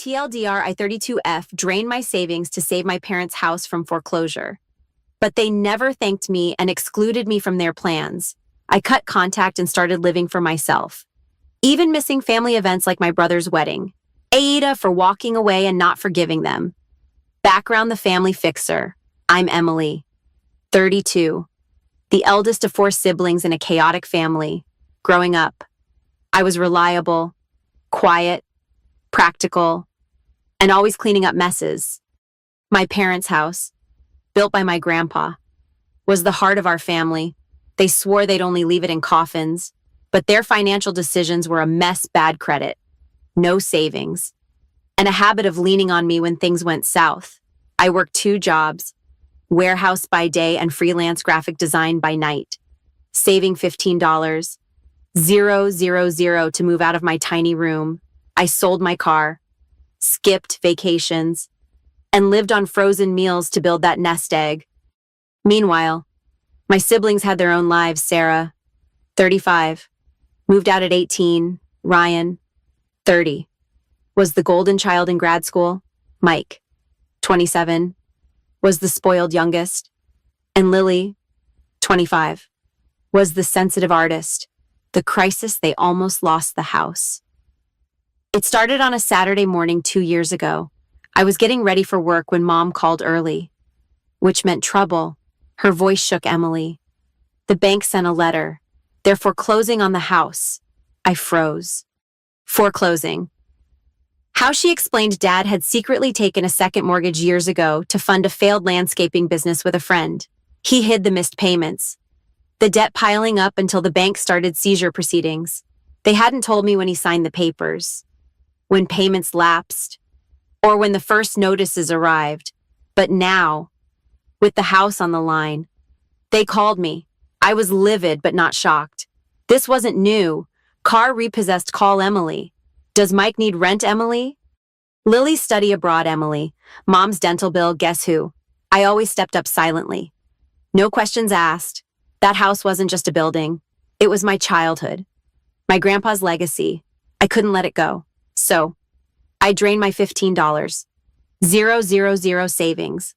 TLDR, I 32F drained my savings to save my parents' house from foreclosure. But they never thanked me and excluded me from their plans. I cut contact and started living for myself, even missing family events like my brother's wedding. Aida for walking away and not forgiving them. Background: the family fixer. I'm Emily, 32, the eldest of 4 siblings in a chaotic family. Growing up, I was reliable, quiet, practical, and always cleaning up messes. My parents' house, built by my grandpa, was the heart of our family. They swore they'd only leave it in coffins, but their financial decisions were a mess: bad credit, no savings, and a habit of leaning on me when things went south. I worked 2 jobs, warehouse by day and freelance graphic design by night, saving $15, to move out of my tiny room. I sold my car, skipped vacations, and lived on frozen meals to build that nest egg. Meanwhile, my siblings had their own lives. Sarah, 35, moved out at 18. Ryan, 30, was the golden child in grad school. Mike, 27, was the spoiled youngest. And Lily, 25, was the sensitive artist. The crisis: they almost lost the house. It started on a Saturday morning 2 years ago. I was getting ready for work when Mom called early, which meant trouble. Her voice shook. Emily, the bank sent a letter. They're foreclosing on the house. I froze. Foreclosing. How she explained Dad had secretly taken a second mortgage years ago to fund a failed landscaping business with a friend. He hid the missed payments, the debt piling up until the bank started seizure proceedings. They hadn't told me when he signed the papers, when payments lapsed, or when the first notices arrived. But now, with the house on the line, they called me. I was livid but not shocked. This wasn't new. Car repossessed. Call Emily. Does Mike need rent? Emily. Lily's study abroad. Emily. Mom's dental bill. Guess who? I always stepped up silently. No questions asked. That house wasn't just a building. It was my childhood, my grandpa's legacy. I couldn't let it go. So, I drained my $15, 000 savings,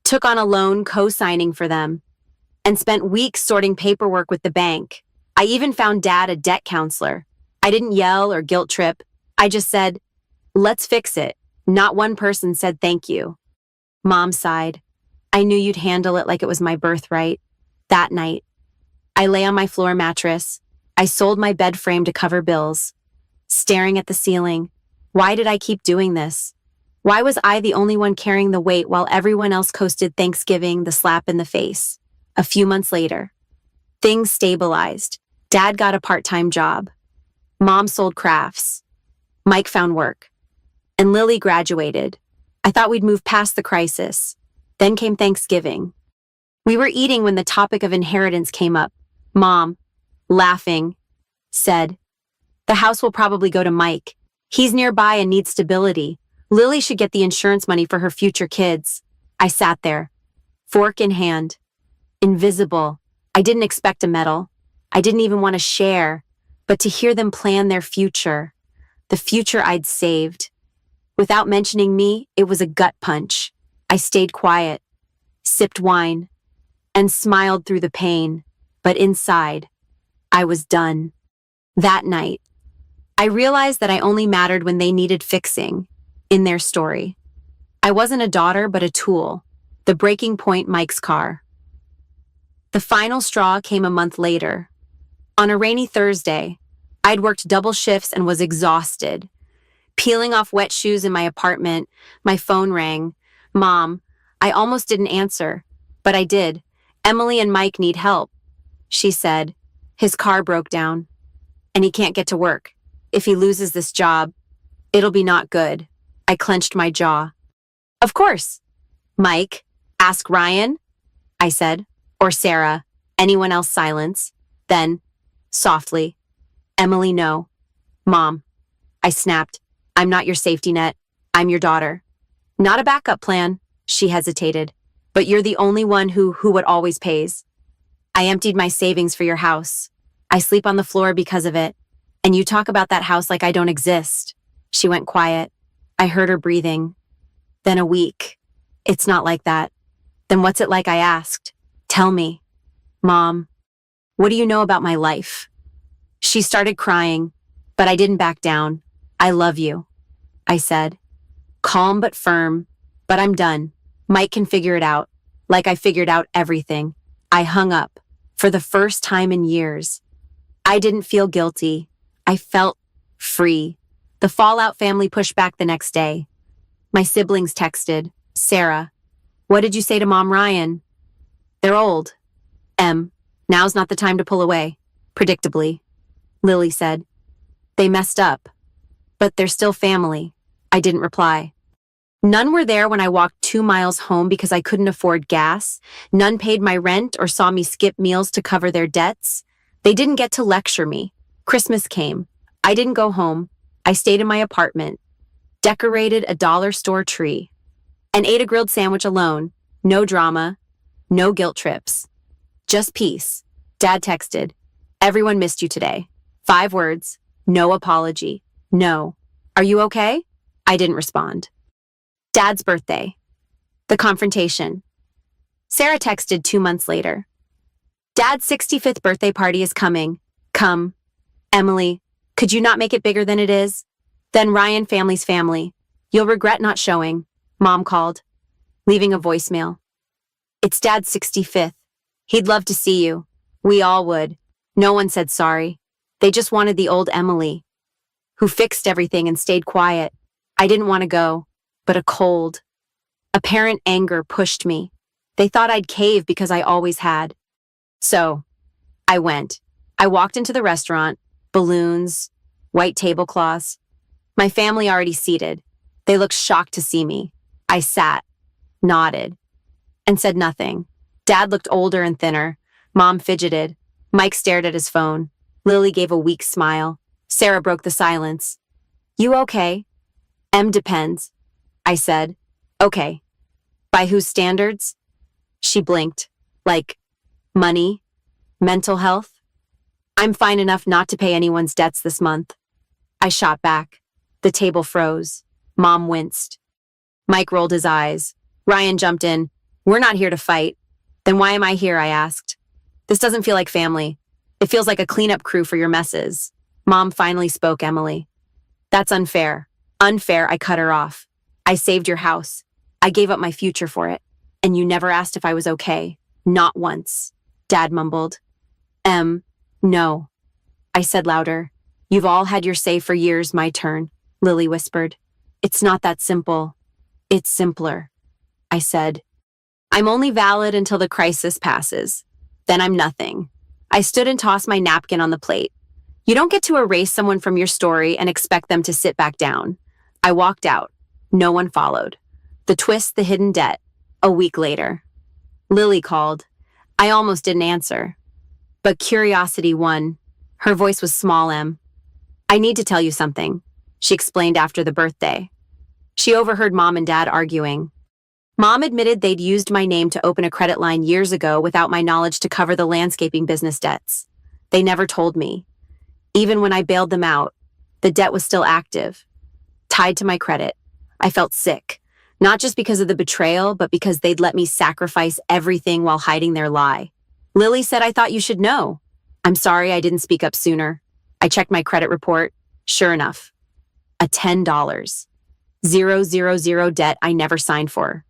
took on a loan co-signing for them, and spent weeks sorting paperwork with the bank. I even found Dad a debt counselor. I didn't yell or guilt trip. I just said, let's fix it. Not one person said thank you. Mom sighed. I knew you'd handle it like it was my birthright. That night, I lay on my floor mattress. I sold my bed frame to cover bills, staring at the ceiling. Why did I keep doing this? Why was I the only one carrying the weight while everyone else coasted? Thanksgiving, the slap in the face. A few months later, things stabilized. Dad got a part-time job. Mom sold crafts. Mike found work. And Lily graduated. I thought we'd move past the crisis. Then came Thanksgiving. We were eating when the topic of inheritance came up. Mom, laughing, said, the house will probably go to Mike. He's nearby and needs stability. Lily should get the insurance money for her future kids. I sat there, fork in hand, invisible. I didn't expect a medal. I didn't even want to share, but to hear them plan their future, the future I'd saved. Without mentioning me, it was a gut punch. I stayed quiet, sipped wine, and smiled through the pain, but inside, I was done. That night, I realized that I only mattered when they needed fixing in their story. I wasn't a daughter, but a tool. The breaking point: Mike's car. The final straw came a month later. On a rainy Thursday, I'd worked double shifts and was exhausted. Peeling off wet shoes in my apartment, my phone rang. Mom, I almost didn't answer, but I did. Emily and Mike need help, she said. His car broke down, and he can't get to work. If he loses this job, it'll be not good. I clenched my jaw. Of course. Mike, ask Ryan, I said, or Sarah. Anyone else? Silence. Then, softly, Emily, no. Mom, I snapped. I'm not your safety net. I'm your daughter. Not a backup plan, she hesitated. But you're the only one who it always pays. I emptied my savings for your house. I sleep on the floor because of it. And you talk about that house like I don't exist. She went quiet. I heard her breathing. Then a week. It's not like that. Then what's it like, I asked. Tell me. Mom, what do you know about my life? She started crying, but I didn't back down. I love you, I said. Calm but firm, but I'm done. Mike can figure it out, like I figured out everything. I hung up, for the first time in years. I didn't feel guilty. I felt free. The Fallout family pushed back the next day. My siblings texted, Sarah, what did you say to Mom Ryan? They're old. Now's not the time to pull away. Predictably. Lily said. They messed up. But they're still family. I didn't reply. None were there when I walked 2 miles home because I couldn't afford gas. None paid my rent or saw me skip meals to cover their debts. They didn't get to lecture me. Christmas came. I didn't go home. I stayed in my apartment, decorated a dollar store tree, and ate a grilled sandwich alone. No drama, no guilt trips. Just peace. Dad texted, everyone missed you today. 5 words, no apology, no. Are you okay? I didn't respond. Dad's birthday. The confrontation. Sarah texted 2 months later. Dad's 65th birthday party is coming. Come. Emily, could you not make it bigger than it is? Then Ryan family's family. You'll regret not showing, Mom called, leaving a voicemail. It's Dad's 65th. He'd love to see you. We all would. No one said sorry. They just wanted the old Emily, who fixed everything and stayed quiet. I didn't want to go, but a cold, apparent anger pushed me. They thought I'd cave because I always had. So, I went. I walked into the restaurant, balloons, white tablecloths. My family already seated. They looked shocked to see me. I sat, nodded, and said nothing. Dad looked older and thinner. Mom fidgeted. Mike stared at his phone. Lily gave a weak smile. Sarah broke the silence. You okay? Depends. I said. Okay. By whose standards? She blinked. Like, money? Mental health? I'm fine enough not to pay anyone's debts this month. I shot back. The table froze. Mom winced. Mike rolled his eyes. Ryan jumped in. We're not here to fight. Then why am I here, I asked. This doesn't feel like family. It feels like a cleanup crew for your messes. Mom finally spoke, Emily. That's unfair. Unfair, I cut her off. I saved your house. I gave up my future for it. And you never asked if I was okay. Not once. Dad mumbled. No. I said louder. You've all had your say for years, my turn, Lily whispered. It's not that simple. It's simpler. I said. I'm only valid until the crisis passes. Then I'm nothing. I stood and tossed my napkin on the plate. You don't get to erase someone from your story and expect them to sit back down. I walked out. No one followed. The twist, the hidden debt. A week later. Lily called. I almost didn't answer. But curiosity won. Her voice was small, Em. I need to tell you something, she explained after the birthday. She overheard Mom and Dad arguing. Mom admitted they'd used my name to open a credit line years ago without my knowledge to cover the landscaping business debts. They never told me. Even when I bailed them out, the debt was still active, tied to my credit. I felt sick, not just because of the betrayal, but because they'd let me sacrifice everything while hiding their lie. Lily said, I thought you should know. I'm sorry I didn't speak up sooner. I checked my credit report. Sure enough, a $10. 000 debt I never signed for.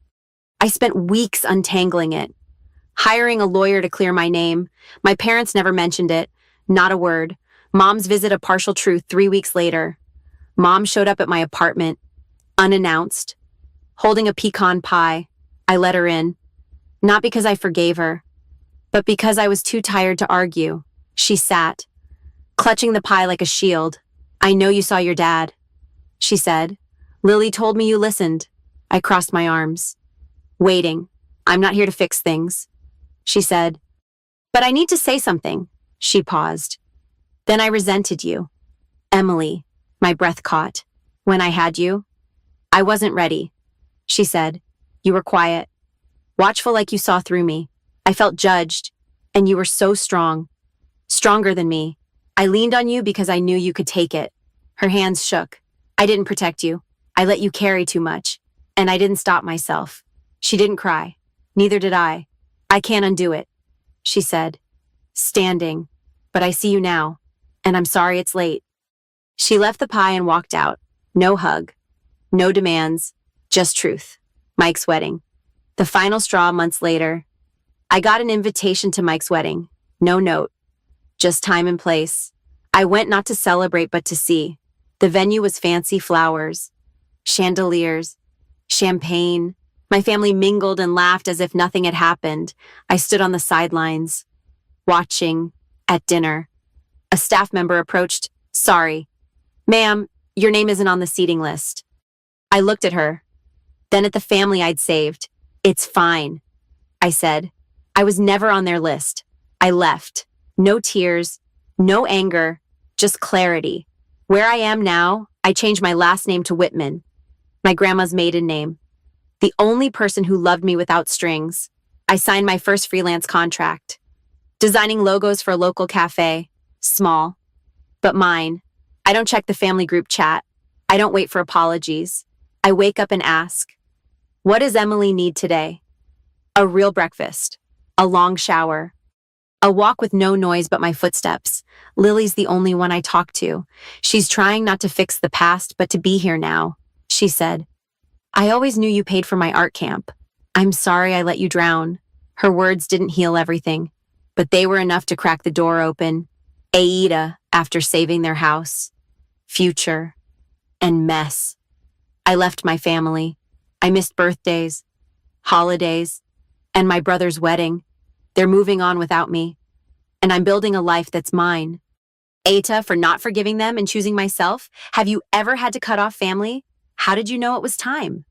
I spent weeks untangling it, hiring a lawyer to clear my name. My parents never mentioned it, not a word. Mom's visit a partial truth 3 weeks later. Mom showed up at my apartment, unannounced, holding a pecan pie. I let her in, not because I forgave her, but because I was too tired to argue. She sat, clutching the pie like a shield. I know you saw your dad, she said. Lily told me you listened. I crossed my arms. Waiting. I'm not here to fix things, she said. But I need to say something. She paused. Then I resented you. Emily, my breath caught. When I had you, I wasn't ready, she said. You were quiet, watchful like you saw through me. I felt judged, and you were so strong. Stronger than me. I leaned on you because I knew you could take it. Her hands shook. I didn't protect you. I let you carry too much, and I didn't stop myself. She didn't cry. Neither did I. I can't undo it, she said, standing. But I see you now, and I'm sorry it's late. She left the pie and walked out. No hug. No demands. Just truth. Mike's wedding. The final straw months later. I got an invitation to Mike's wedding. No note. Just time and place. I went not to celebrate but to see. The venue was fancy flowers, chandeliers, champagne. My family mingled and laughed as if nothing had happened. I stood on the sidelines, watching, at dinner. A staff member approached. Sorry. Ma'am, your name isn't on the seating list. I looked at her, then at the family I'd saved. It's fine, I said. I was never on their list. I left. No tears, no anger, just clarity. Where I am now, I changed my last name to Whitman, my grandma's maiden name. The only person who loved me without strings. I signed my first freelance contract. Designing logos for a local cafe. Small, but mine. I don't check the family group chat. I don't wait for apologies. I wake up and ask, what does Emily need today? A real breakfast. A long shower. A walk with no noise but my footsteps. Lily's the only one I talk to. She's trying not to fix the past, but to be here now. She said, I always knew you paid for my art camp. I'm sorry I let you drown. Her words didn't heal everything, but they were enough to crack the door open. Aida, after saving their house. Future. And mess. I left my family. I missed birthdays, holidays, and my brother's wedding. They're moving on without me, and I'm building a life that's mine. Aita, for not forgiving them and choosing myself, have you ever had to cut off family? How did you know it was time?